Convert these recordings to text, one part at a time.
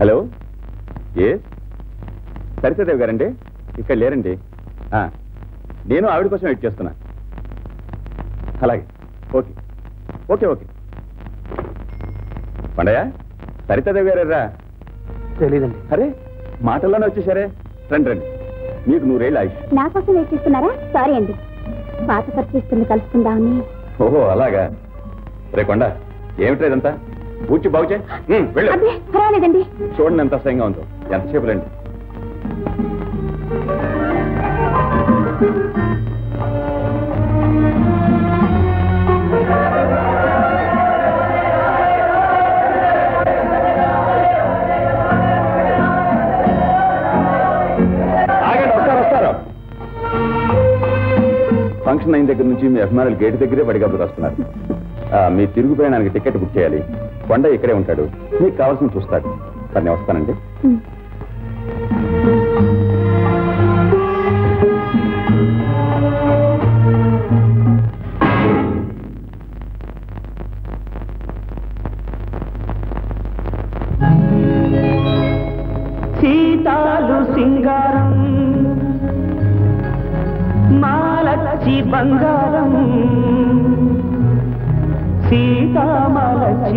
Hello, ఏ సరితాదేవి గారండి? ఇక్కడ లేరండి. నేను ఆవిడ కోసం వెయిట్ చేస్తున్నా. అలాగే, okay okay okay. Pandaiah, Sarita Devi గారా? తెలీదండి. అరే, మాటల్లోనే వచ్చేసారే. రండి రండి, మీకు 100 ఏళ్ళు ఆయుష్. నా కోసం వెయిట్ చేస్తున్నారా? సారీ అండి, పాత పరిచయిస్తుంది కలుసుకుందామని. ఓహో అలాగా. రే కొండ, ఏమిట్రా ఇదంతా? కూర్చి బాగు చేయి. అదే పర్వాలేదండి. చూడండి ఎంత అసహ్యంగా ఉందో. ఎంతసేపు రండి. ఫంక్షన్ అయిన దగ్గర నుంచి మీ అభిమానులు గేటు దగ్గరే పడిగప్పుడు వస్తున్నారు. మీ తిరుగు ప్రయాణానికి టికెట్ బుక్ చేయాలి. కొండ ఇక్కడే ఉంటాడు, మీకు కావాల్సిన చూస్తాడు. సరే, నేను వస్తానండి. సీతాలు సింగారం మాలచి బంగారం సీతామలక్ష్మంతే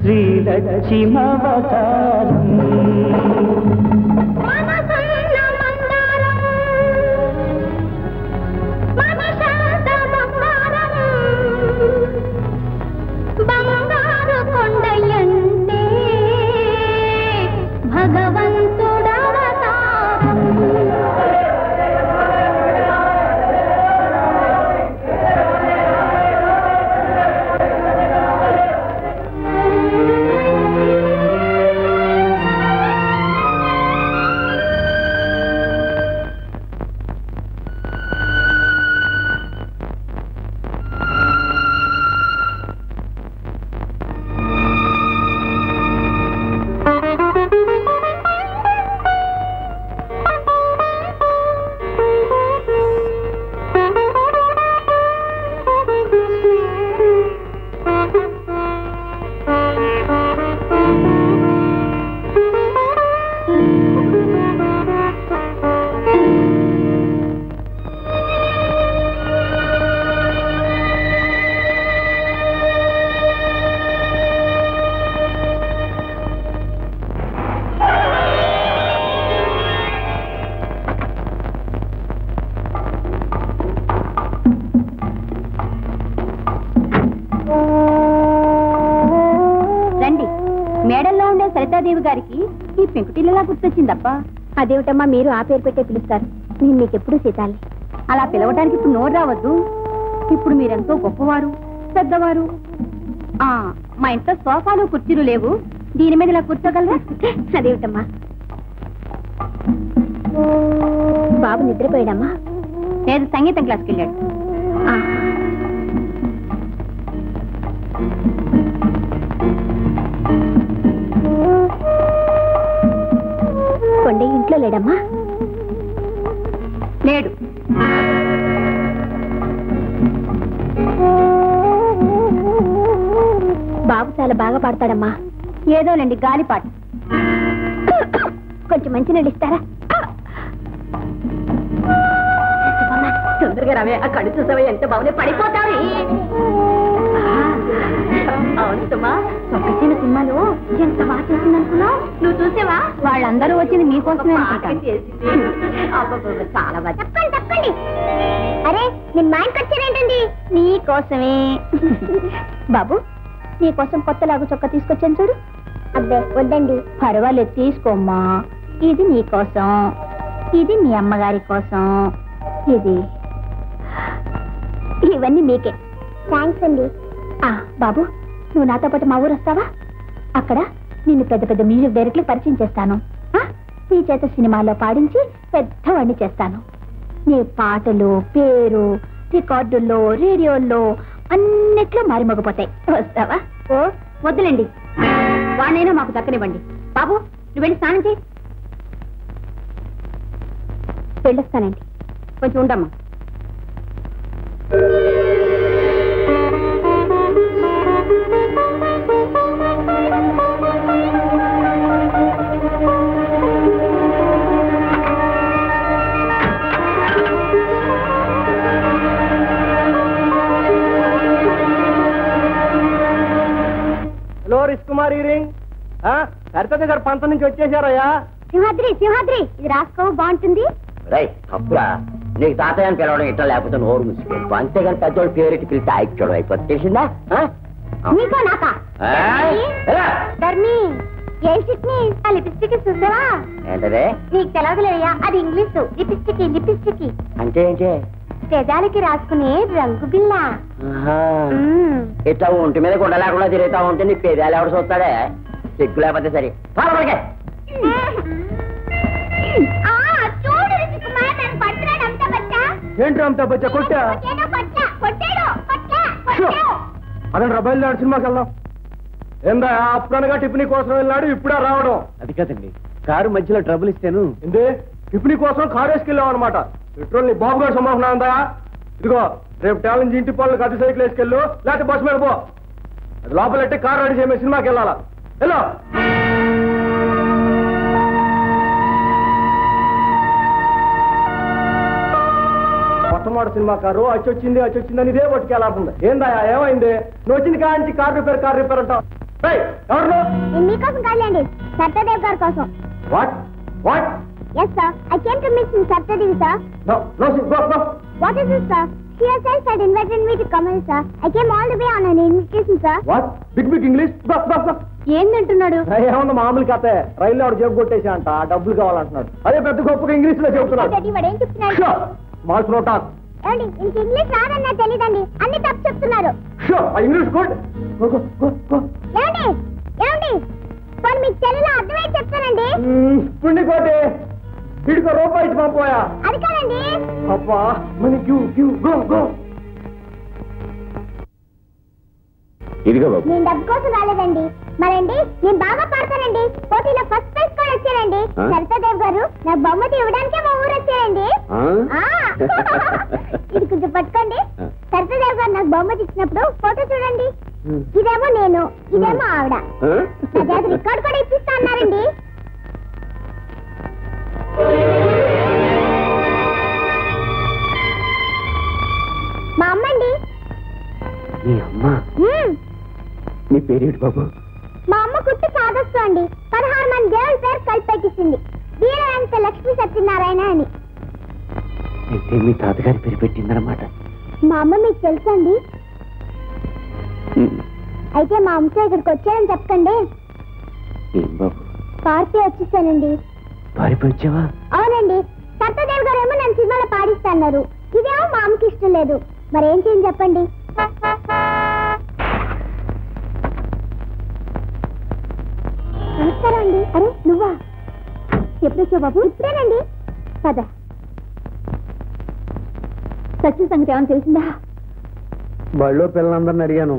శ్రీలక్ష్మవతారం సరితాదేవి గారికి ఈ పెంకుటిల్లలా గుర్తొచ్చిందబ్బా. అదేమిటమ్మా మీరు ఆ పేరు పెట్టే పిలుస్తారు? నేను మీకెప్పుడు సీతాలి. అలా పిలవటానికి ఇప్పుడు నోరు రావద్దు. ఇప్పుడు మీరెంతో గొప్పవారు, పెద్దవారు. మా ఇంట్లో సోఫాలు కుర్చీలు లేవు, దీని మీద ఇలా కూర్చోగలరా? అదేమిటమ్మా. బాబు నిద్రపోయాడమ్మా? లేదు, సంగీతం క్లాస్కి వెళ్ళాడు. కొండ ఇంట్లో లేడమ్మా? లేడు. బాబు చాలా బాగా పాడతాడమ్మా. ఏదోనండి, గాలిపాట. కొంచెం మంచి నీళ్ళు ఇస్తారా? తొందరగా రావే, ఆ కళ్ళు చూసావే ఎంత బాగుంది, పడిపోతావు. అవును సుమా, ఒక్కసిన సినిమాలో ఎంత బాగా చేసిందనుకున్నావు? నువ్వు చూసావా? వాళ్ళందరూ వచ్చింది మీకోసమే. చాలా బాగా. తప్పండి తప్పండి. అరే, నేను మా ఇంటికి వచ్చారేంటండి? నీకోసమే. బాబు, నీకోసం కొత్త లాగు చొక్క తీసుకొచ్చాను చూడు. అబ్బే వద్దండి. పర్వాలేదు, తీసుకోమ్మా. ఇది నీకోసం, ఇది మీ అమ్మగారి కోసం, ఇది ఇవన్నీ మీకే. థ్యాంక్స్ అండి. బాబు, నువ్వు నాతో పాటు మా ఊరు వస్తావా? అక్కడ నిన్ను పెద్ద పెద్ద మ్యూజిక్ డైరెక్టర్లు పరిచయం చేస్తాను. నీ చేత సినిమాలో పాడించి పెద్దవాడిని చేస్తాను. నీ పాటలు, పేరు రికార్డుల్లో, రేడియోల్లో అన్నిట్లో మారిమోగిపోతాయి. వస్తావా? ఓ వద్దులేండి, వాడినైనా మాకు దక్కనివ్వండి. బాబు, నువ్వు వెళ్ళి స్నానం చేయి. వెళ్ళొస్తానండి. కొంచెం ఉండమ్మా. హలో రిష్కుమార్ రింగ్ సరిత గారు పంతం నుంచి వచ్చేసారయ్యా. సింహాద్రి సింహాద్రి ఇది రాసుకో బాగుంటుంది. రైట్ తప్పురా, నీకు తాతయ్య అని పిలవడం ఇట్లా లేకపోతే నోరు ముసిపోయింది. అంతేగాని పెద్దోళ్ళు పేరెట్టి పిలిస్తే ఆయిచ్చోడం అయిపోతుంది. తెలిసిందా? నీకో నాకా ధర్మి ఏ సిట్ని లిపిస్టిక్ చూసావా? ఏంటదే? నీకు తెలవదులేయ్యా, అది ఇంగ్లీష్. లిపిస్టిక్ లిపిస్టిక్ అంటే ఏంటి? పెదాలకి రాసుకునే రంగు బిల్ల. ఇట్లా ఒంటి మీద గుండ లేకుండా తిరుగుతా ఉంటే నీ పేదాలు ఎవడు చూస్తాడే? సిగ్గు లేకపోతే సరే. చూడు రిషికుమార్, నన్ను పడుతున్నాడు అంతా బచ్చా. ఏంటి అంతా బచ్చా? కొట్టా అదండి రబాయిల్ నాడు సినిమాకి వెళ్దాం. ఏందా అప్పుడనగా టిఫినీ కోసం వెళ్ళాడు, ఇప్పుడే రావడం? అది కదండి, కారు మధ్యలో ట్రబుల్ ఇస్తాను. ఏంటి టిఫినీ కోసం కారు వేసుకెళ్ళాం అనమాట. పెట్రోల్ నీ బాబు గారు సంబంధం ఉందా? ఇదిగో రేపు టాలెంట్ ఇంటి పనులకు అతి సైకిల్ వేసుకెళ్ళు, లేకపోతే బస్సు మీద పో. అది లోపలెట్టి కారు రెడీ చేయమే, సినిమాకి వెళ్ళాలా? వెళ్ళు. మొట్టమొదటి సినిమా కారు అచ్చొచ్చింది అని ఇదే పట్టుకెళ్ళాల్సింది. ఏందా ఏమైంది? నువ్వు వచ్చింది కాంచి కారు రిపేర్ అంటావు. ఎవరు? మీకోసం కాదండి, సత్యదేవ్ గారి కోసం. What what? Yes sir, I came to meet Satyadev sir. No, go. What is this sir? She herself had invited me to come in sir. I came all the way on an invitation sir. What? Big English? Go. ఏందంటున్నాడు? ఏమన్నా మామూలు కథే. రైల్లో ఆవిడ జేబు కొట్టేసా అంట, డబ్బులు కావాలంటున్నాడు. అదే పెద్ద గొప్పగా ఇంగ్లీష్ లో చెబుతున్నాడు. ఏం చెప్తున్నాడు? Small talk. ఏమండి, ఇంక ఇంగ్లీష్ రాదన్నా తెలీదండి, అన్ని తప్పు చెప్తున్నారు. English good. ఏమండి పోనీ మీకు తెలుగులో అర్థమై చెప్తానండి. పుణ్యకోటి వీడికో రూపాయి ఇచ్చి పంపోయా. అది కాదండి. అబ్బా మనీ క్యూ గో. ఇదిగో బాబు. నేను డబ్బు కోసం రాలేదండి. మరండి నేను బాగా పాడతానండి, పోటీలో ఫస్ట్ ప్రైజ్ కూడా వచ్చానండి. సరితాదేవ్ గారు నాకు బహుమతి ఇవ్వడానికే మా ఊరు వచ్చారండి. ఇది కొంచెం పట్టుకోండి. సరితాదేవ్ గారు నాకు బహుమతి ఇచ్చినప్పుడు ఫోటో చూడండి. ఇదేమో నేను, ఇదేమో ఆవిడ. రికార్డు కూడా ఇప్పిస్తా అన్నారండి. మా అమ్మండి. నీ అమ్మ? నీ పేరేంటి బాబు? మా అమ్మ కుట్టి సాధస్తూ అండి 16 మంది దేవుల పేరు కలిపెట్టింది. వీరవంత లక్ష్మీ సత్యనారాయణ అని. అయితే మీ తాతగారి పేరు పెట్టిందన్నమాట. మా అమ్మ మీకు తెలుసా అండి? అయితే మా అమ్మతో ఇక్కడికి వచ్చానని చెప్పండి. ఏం బాబు? పార్టీ వచ్చేసానండి. పారిపోయి వచ్చావా? అవునండి. సత్యదేవ్ గారు ఏమో నన్ను సినిమాలో పాడిస్తున్నారు. ఇదేమో మా అమ్మకి ఇష్టం లేదు. మరేం చేయని చెప్పండి. నమస్కారం అండి. అరే నువ్వా? ఎప్పుడు వచ్చావు బాబు? ఇప్పుడేనండి. పద. సత్య సంగతి ఏమైనా తెలిసిందా? బళ్ళో పిల్లలందరిని అడిగాను,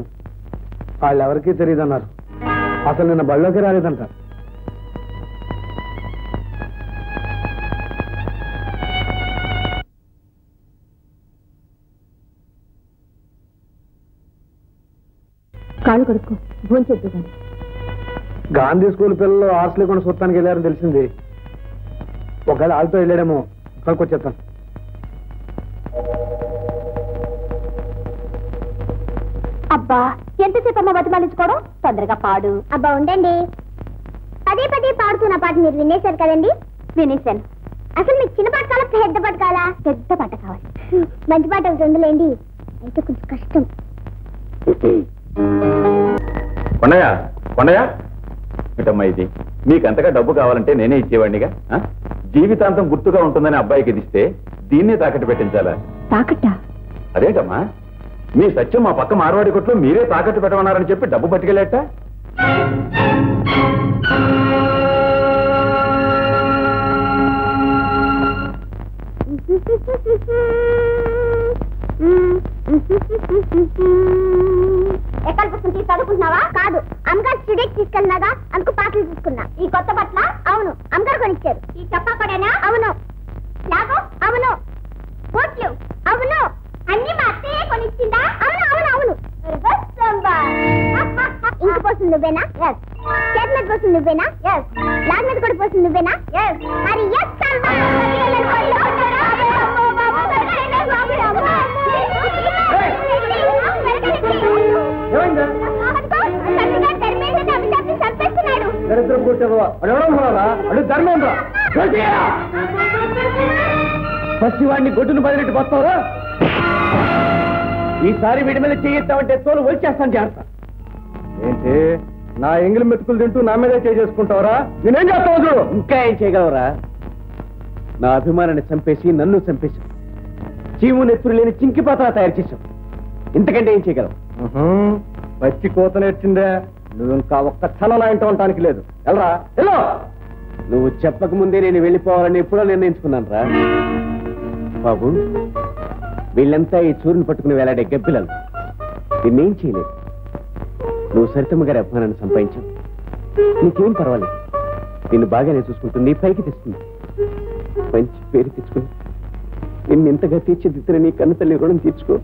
వాళ్ళు ఎవరికీ తెలియదు అన్నారు. అసలు నిన్న బళ్ళోకి రాలేదంట. కాళ్ళు కడుక్కో, భోంచేద్దు కానీ. గాంధీ స్కూల్ పిల్లలు హాస్టల్ కూడా చూడటానికి వెళ్ళారని తెలిసింది. ఒకవేళ వాళ్ళతో వెళ్ళాడేమో, కనుక్కొచ్చేస్తాను. అబ్బా ఎంతసేపు అమ్మ బతిమాలించుకోవడం, తొందరగా పాడు. అబ్బా ఉండండి, పదే పాడుతున్న పాట మీరు వినేశారు కదండి? వినేశాను. అసలు మీకు చిన్న పాట కావాలా, పెద్ద పాట కావాలా? పెద్ద పాట కావాలి. మంచి పాట ఒకటి ఉందిలేండి, అయితే కొంచెం కష్టం. కొండయ్య ఇటమ్మా, ఇది మీకు అంతగా డబ్బు కావాలంటే నేనే ఇచ్చేవాడినిగా. జీవితాంతం గుర్తుగా ఉంటుందని అబ్బాయికి ఇస్తే దీన్నే తాకట్టు పెట్టించాలా? తాకట్టా? అదేంటమ్మా, మీ సత్యం మా పక్క మార్వాడి కొట్లో మీరే తాకట్టు పెట్టమన్నారని చెప్పి డబ్బు పట్టుకెళ్ళేట. ఎక్కడ పుస్తకం చదువుకుంటున్నావా? కాదు, అమ్మగారు స్టూడియోకి తీసుకెళ్ళినాగా, అందుకు పాటలు తీసుకున్నా. ఈ కొత్త బట్టల? అవును, అమ్మగారు కొనిచ్చారు. ఈ చెప్పా కూడానా? అవును. లాగో? అవును. బోట్లు? అవును. అన్ని మా అత్తయ్యే కొనిచ్చిందా? అవును. ఇంక పోతుంది నువ్వేనా? ఎస్. చేతి మీద పోతుంది నువ్వేనా? ఎస్. లాగ్ మీద కూడా పోతుంది నువ్వేనా? ఎస్. మరి ఎస్ వచ్చావా అడు ఎవడరా అడు ధర్మేంద్ర పసివాడిని గొడ్డును బదిలిట్టు పోతావా ఈసారి వీడి మీద చేయిస్తామంటే తోలు వచ్చేస్తాను జాగ్రత్త ఏంటి నా ఎంగిలి మెతుకులు తింటూ నా మీదే చేసుకుంటావరా నేనేం చేస్తావు చూడు ఇంకా ఏం చేయగలవరా నా అభిమానాన్ని చంపేసి నన్ను చంపేశావు చీము నెత్తురు లేని చింకిపాత్ర తయారు చేశావు ఇంతకంటే ఏం చేయగలవు పచ్చి కోత నేర్చిందే నువ్వు ఇంకా ఒక్క క్షణం నా ఇంట ఉండటానికి లేదు వెళ్ళరా వెళ్ళు నువ్వు చెప్పక ముందే నేను వెళ్ళిపోవాలని ఎప్పుడో నిర్ణయించుకున్నాను రా బాబు వీళ్ళంతా ఈ చూరుని పట్టుకుని వేలాడే గబ్బిలలు నిన్నేం చేయలేదు నువ్వు సరితమ్మ గారి అభిమానాన్ని సంపాదించావు నీకేం పర్వాలేదు నిన్ను బాగానే చూసుకుంటుంది పైకి తెస్తుంది మంచి పేరు తెచ్చుకుని నిన్ను ఎంతగా తీర్చిదిద్దిన నీ కన్ను తల్లి రుణం తీర్చుకో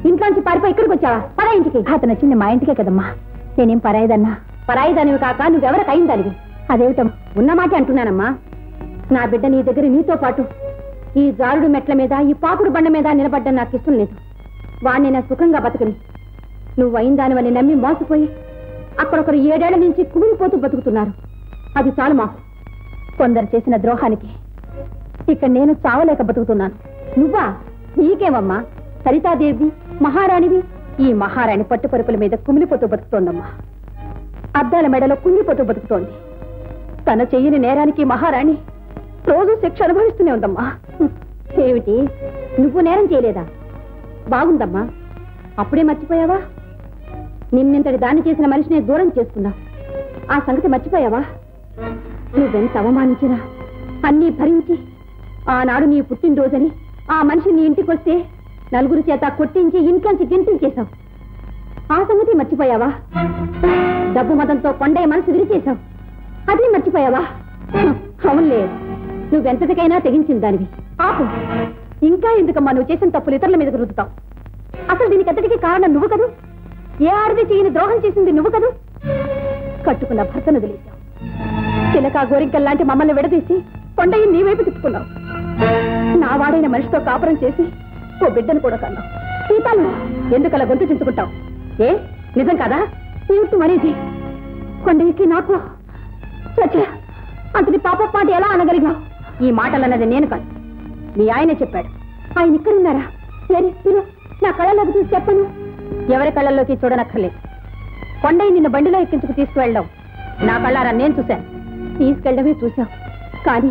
ఇంట్లోంచి పారిపోయి ఇక్కడికి వచ్చావా పరా ఇంటికి అతను వచ్చింది మా ఇంటికే కదమ్మా నేనేం పరాయిదన్నా పరాయిదానివి కాక నువ్వెవరికి అయిందానివి అదేమిటమ్మా ఉన్నమాటే అంటున్నానమ్మా నా బిడ్డ నీ దగ్గర నీతో పాటు ఈ జారుడు మెట్ల మీద ఈ పాకుడు బండ మీద నిలబడ్డం నాకు ఇష్టం లేదు వాణ్ణి నా సుఖంగా బతుకుని నువ్వు అయిందానివని నమ్మి మోసపోయి అక్కడొకరు 7 ఏళ్ల నుంచి కుమిలిపోతూ బతుకుతున్నారు అది చాలు మాకు కొందరు చేసిన ద్రోహానికి ఇక్కడ నేను చావలేక బతుకుతున్నాను నువ్వా నీకేమమ్మా సరితాదేవి మహారాణివి ఈ మహారాణి పట్టుపరుపుల మీద కుమిలిపోతూ బతుకుతోందమ్మా అద్దాల మెడలో కుంగిపోతూ బతుకుతోంది తన చెయ్యని నేరానికి మహారాణి రోజు శిక్ష అనుభవిస్తూనే ఉందమ్మా ఏమిటి నువ్వు నేరం చేయలేదా బాగుందమ్మా అప్పుడే మర్చిపోయావా నిన్నింతటి దాన్ని చేసిన మనిషిని దూరం చేసుకున్నావు ఆ సంగతి మర్చిపోయావా నువ్వెంత అవమానించినా అన్నీ భరించి ఆనాడు నీ పుట్టినరోజని ఆ మనిషి నీ ఇంటికి వస్తే నలుగురు చేత కొట్టించి ఇంట్లోంచి గెంటించేశావు ఆ సంగతి మర్చిపోయావా డబ్బు మతంతో కొండయ్య మనసు విరిచేశావు అది మర్చిపోయావా అవునులే నువ్వెంతటికైనా తెగించిన దానివి ఆపు ఇంకా ఎందుకమ్మా నువ్వు చేసిన తప్పులు ఇతరుల మీదకు రుద్దుతావు అసలు దీనికి అంతటికీ కారణం నువ్వు కదూ ఏ ఆడది చేయని ద్రోహం చేసింది నువ్వు కదూ కట్టుకున్న భర్తను వదిలేశావు చిలక గోరింకల్లాంటి మమ్మల్ని విడదీసి కొండయ్య నీ వైపు తిప్పుకున్నావు నా వాడైన మనిషితో కాపురం చేసి ఓ బిడ్డను కూడా కన్నావు సీతాలు ఎందుకలా గొంతు చించుకుంటావు ఏ నిజం కదా ఏమిటి మరేది కొండయ్యకి నాకు సత్య అంతటి పాప మాట ఎలా అనగలిగావు ఈ మాటలన్నది నేను కాదు మీ ఆయనే చెప్పాడు ఆయన ఇక్కడున్నారా సరే మీరు నా కళ్ళలోకి చూసి చెప్పను ఎవరి కళ్ళల్లోకి చూడనక్కర్లేదు కొండయ్య నిన్ను బండిలో ఎక్కించుకు తీసుకువెళ్ళడం నా కళ్ళారా నేను చూశాను తీసుకెళ్ళడమే చూశావు కానీ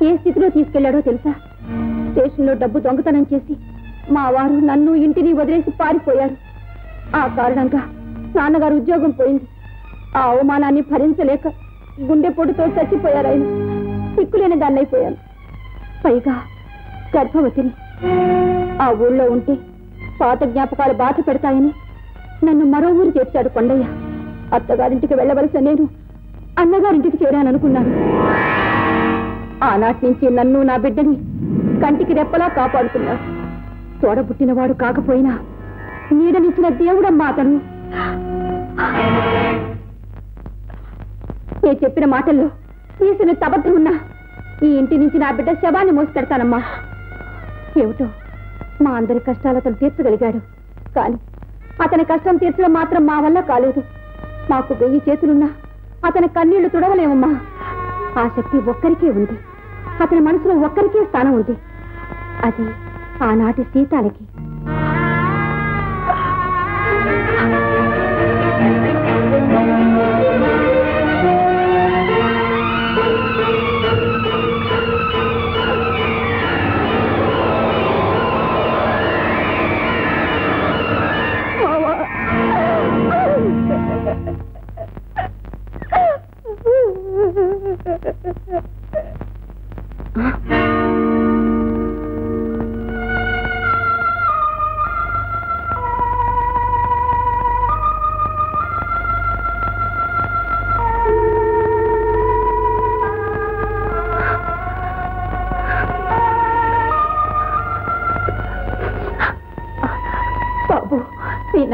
ఏ స్థితిలో తీసుకెళ్లాడో తెలుసా స్టేషన్లో డబ్బు దొంగతనం చేసి మా వారు నన్ను ఇంటిని వదిలేసి పారిపోయారు ఆ కారణంగా నాన్నగారు ఉద్యోగం పోయింది ఆ అవమానాన్ని భరించలేక గుండెపోటుతో చచ్చిపోయారు ఆయన సిక్కులేని దాన్ని అయిపోయాను పైగా గర్భవతిని ఆ ఊళ్ళో ఉంటే పాత జ్ఞాపకాలు బాధ పెడతాయని నన్ను మరో ఊరు చేర్చాడు కొండయ్య అత్తగారింటికి వెళ్ళవలసిన నేను అన్నగారింటికి చేరాననుకున్నాను ఆనాటి నుంచి నన్ను నా బిడ్డని కంటికి రెప్పలా కాపాడుకున్నాడు తోడబుట్టినవాడు కాకపోయినా నీడనిచ్చిన దేవుడమ్మా అతను నేను చెప్పిన మాటల్లో తీసిన అబద్ధం ఉన్నా ఈ ఇంటి నుంచి నా బిడ్డ శవాన్ని మోసుకెడతానమ్మా ఏమిటో మా అందరి కష్టాలు అతను తీర్చగలిగాడు కానీ అతని కష్టం తీర్చడం మాత్రం మా వల్ల కాలేదు మాకు 1000 చేతులున్నా అతని కన్నీళ్లు తుడవలేమమ్మా ఆ శక్తి ఒక్కరికే ఉంది అతని మనసులో ఒక్కరికే స్థానం ఉంది అది ఆనాటి సీతాలకి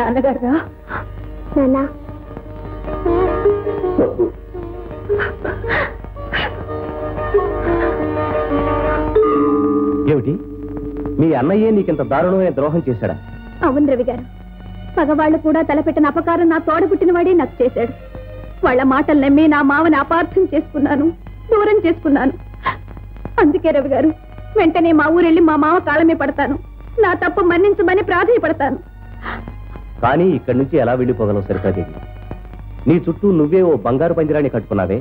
నాన్నగారు నాన్న ఏమిటి మీ అన్నయ్యే నీకింత దారుణమైన ద్రోహం చేశాడా? అవును రవి గారు, పగవాళ్ళు కూడా తలపెట్టిన అపకారం నా తోడబుట్టిన వాడే నాకు చేశాడు. వాళ్ళ మాటలు నమ్మి నా మావని అపార్థం చేసుకున్నాను, దూరం చేసుకున్నాను. అందుకే రవి గారు, వెంటనే మా ఊరెళ్ళి మా మావ కాళ్ళమే పడతాను, నా తప్పు మన్నించమని ప్రాధాయపడతాను. కానీ ఇక్కడి నుంచి ఎలా వెళ్ళిపోగలవు సరితాదేవి? నీ చుట్టూ నువ్వే ఓ బంగారు పందిరాన్ని కట్టుకున్నావే.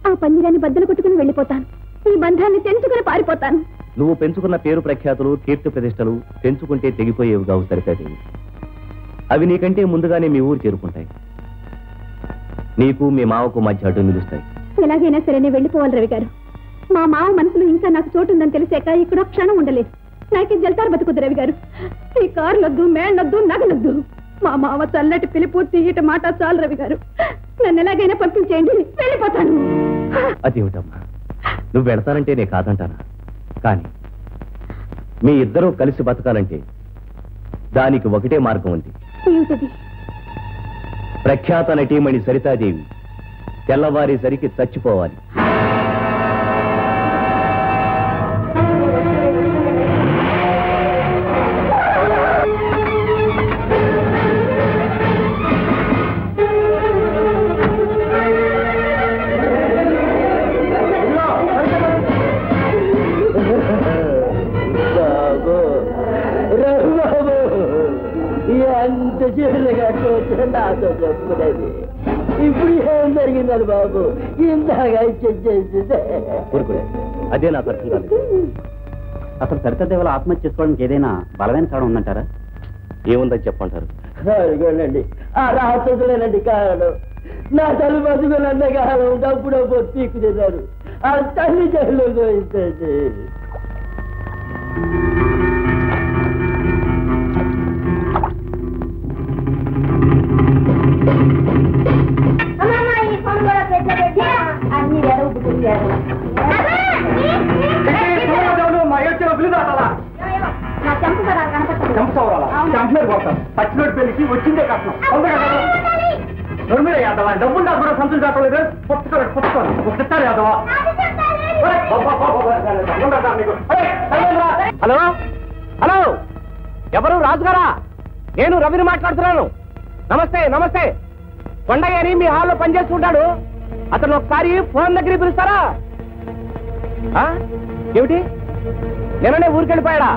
ఆ పందిరాన్ని బద్దలు కొట్టుకుని వెళ్ళిపోతాను, ఈ బంధాన్ని తెంచుకుని పారిపోతాను. నువ్వు పెంచుకున్న పేరు ప్రఖ్యాతులు, కీర్తి ప్రతిష్టలు తెంచుకుంటే తెగిపోయేవి కావు సరితాదేవి. అవి నీకంటే ముందుగానే మీ ఊరు చేరుకుంటాయి, నీకు మీ మావకు మధ్య అడ్డు నిలుస్తాయి. ఎలాగైనా సరే నేను వెళ్ళిపోవాలి రవి గారు. మా మావ మనసులో ఇంకా నాకు చోటు ఉందని తెలిసాక ఇక్కడ క్షణం ఉండలేదు. నాకే జల్తారు బతుకుద్దు రవి గారు. ఈ కార్లొద్దు, మేళ్ళొద్దు, నగలొద్దు. మా మావ చల్లటి పిలుపు, తీయట మాట చాలు రవి గారు. నన్ను ఎలాగైనా పంపించేయండి, వెళ్ళిపోతాను. అదేమిటమ్మా, నువ్వు వెళతానంటే నేను కాదంటానా? కానీ మీ ఇద్దరూ కలిసి బతకాలంటే దానికి ఒకటే మార్గం ఉంది. ఏమిటది? ప్రఖ్యాత నటీమణి సరితాదేవి తెల్లవారేసరికి చచ్చిపోవాలి. ఎంత చేతులుగా నాతో చెప్పుకునేది ఇప్పుడు ఏం జరిగిందని బాబు ఇంతగా ఇచ్చేసిందే. అదే నాకు అర్థం కాలేదు. అసలు సరితదేవుల ఆత్మహత్య చేసుకోవడానికి ఏదైనా బలమైన కారణం ఉందంటారా? ఏముందని చెప్పంటారు? అదిగోనండి ఆ రాక్షసులేనండి కారణం. నా తల్లి బతుకులన్న కాలం డబ్బుడో తీకు తిన్నారు, ఆ తల్లి జైలు పోయిందండి. పచ్చినోటి పెళ్లికి వచ్చిందే కష్టం. డబ్బులు నాకు కూడా సంతులు దాటలేదు. పుట్టుకోవాలి యాదవా. హలో హలో, ఎవరు? రాజుగారా? నేను రవిని మాట్లాడుతున్నాను. నమస్తే నమస్తే. కొండయ్య అని మీ హాల్లో పనిచేస్తుంటాడు. అతను ఒకసారి ఫోన్ దగ్గరికి పిలుస్తారా? ఏమిటి, నిన్ననే ఊరికెళ్ళిపోయాడా?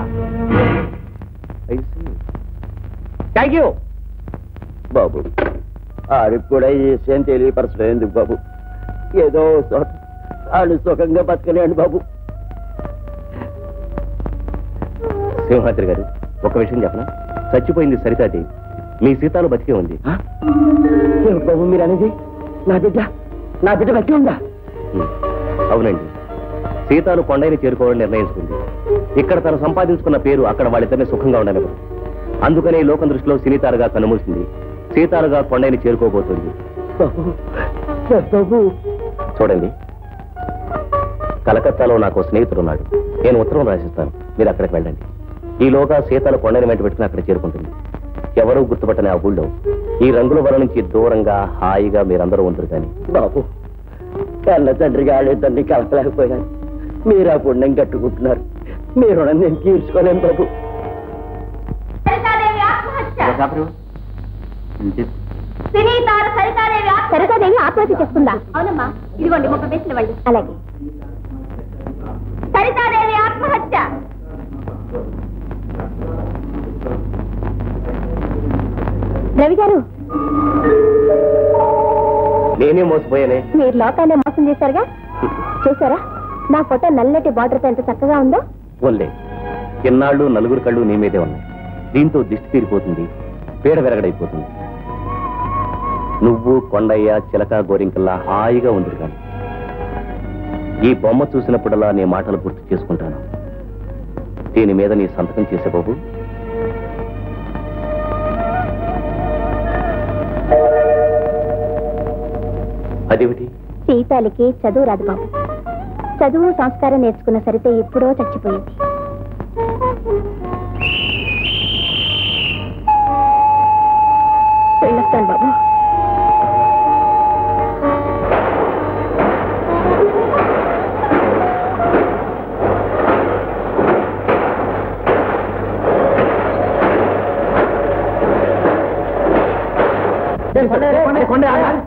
థ్యాంక్ యూ బాబు. ఆడికి కూడా ఈ విషయం తెలియపరచడం ఎందుకు బాబు? ఏదో చోట ఆడు సుఖంగా బతకలేండి బాబు. సింహాద్రి గారు, ఒక విషయం చెప్పనా? చచ్చిపోయింది సరితాదేవి, మీ సీతాలు బతికే ఉంది. బాబు మీరు అనేది? నా బిడ్డ బతికే ఉందా? అవునండి, సీతాలు కొండని చేరుకోవాలని నిర్ణయించుకుంది. ఇక్కడ తను సంపాదించుకున్న పేరు అక్కడ వాళ్ళిద్దరిని సుఖంగా ఉండనివ్వదు. అందుకనే లోకం దృష్టిలో సినీతారుగా కనుమూసింది. సీతాలుగా కొండని చేరుకోబోతుంది. చూడండి, కలకత్తాలో నాకు స్నేహితుడున్నాడు. నేను ఉత్తరం రాసిస్తాను, మీరు అక్కడికి వెళ్ళండి. ఈలోగా సీతాలు కొండని వెంట పెట్టుకుని అక్కడ చేరుకుంటుంది. ఎవరూ గుర్తుపట్టని ఆ ఊళ్ళో ఈ రంగుల వల నుంచి దూరంగా హాయిగా మీరందరూ ఉంటారు. కానీ బాబు, కన్న తండ్రిగా ఆడేదాన్ని కలపలేకపోయాను. మీరు ఆ పుణ్యం కట్టుకుంటున్నారు. మీ రుణం నేను తీర్చుకోలేను బాబు. సరితాదేవి ఆత్మహత్య చేసుకుందా? అవునమ్మా, ఇదిగోండి 30 పైసలు ఇవ్వండి. అలాగే. సరితాదేవి ఆత్మహత్య. రవి గారు, నేనే మోసపోయానే. మీరు లోకాన్ని మోసం చేశారుగా. చూసారా నా ఫోటో నల్లటి బార్డర్తో ఎంత చక్కగా ఉందో? ఓన్లే ఎన్నాళ్ళు నలుగురు కళ్ళు నీ మీదే ఉన్నాయి. దీంతో దిష్టి తీరిపోతుంది, పీడ వెరగడైపోతుంది. నువ్వు కొండయ్య చిలక గోరింకల్లా హాయిగా ఉంది. కానీ ఈ బొమ్మ చూసినప్పుడల్లా నీ మాటలు గుర్తు చేసుకుంటాను. దీని మీద నీ సంతకం చేసే బాబు. అదేమిటి? సీతాలకి చదువు రాదు బాబు. చదువు సంస్కారం నేర్చుకున్న సరితే ఎప్పుడో చచ్చిపోయింది.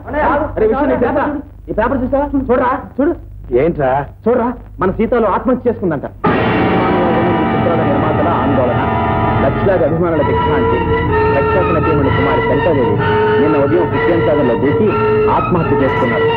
ఈ పేపర్ చూసావా? చూడరా చూడు. ఏంట్రా? చూడరా, మన సీతలో ఆత్మహత్య చేసుకుందంట. నిర్మాతల ఆందోళన, లక్షలాది అభిమానుల దిగ్భ్రాంతి. ప్రఖ్యాత నటీమణి కుమారి సరితాదేవి నిన్న ఉదయం క్రిస్టియన్ సాగర్లో దూకి ఆత్మహత్య చేసుకున్నారు.